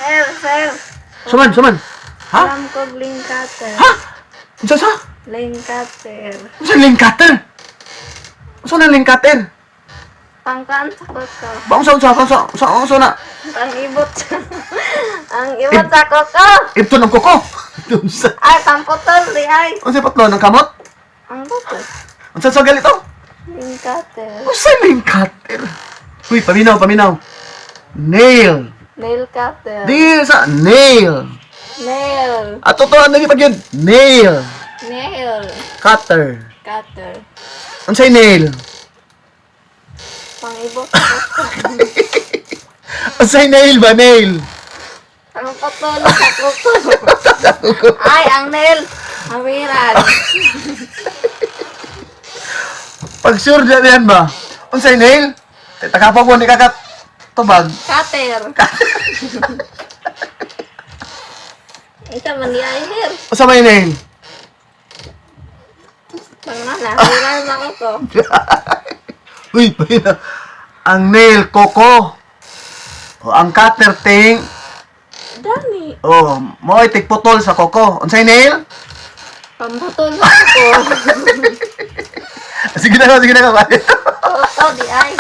Sir. Suman. Ha? Alam ko link cutter. Ha? Unsa sa? Link cutter. Unsa link cutter? Unsa na link cutter? Pangkaan sa ko. Unsa na? Ang ibot sa... Ang ibot sa koko. Ito ng koko. Unsa? Ay, pamputol di ay. Unsa patlo ng kamot? Ang putol. Unsa sa galito? Link cutter. Unsa link cutter? Uy, paminaw. Nail. Nail cutter. Di sa nail. Nail. At totoo na pag yun. Nail. Nail. Cutter. Cutter. Unsay nail? Pang ibot sa koko. Unsay nail ba? Nail. Ang putol sa koko. Ay, ang nail. Hawiran. Pag sure dyan yan ba? Unsay nail? Takapag mo ni kakat tubag. Cutter. Ika man di ay hair. Usa may nail? Pangala. Hawiran sa koko. Uy, paminaw. Ang nail, koko. O, ang cutter ting. Dami. Oh, mo ay tigputol sa koko. Unsay nail? Pamputol sa koko. Sige na ka. Koko di ay.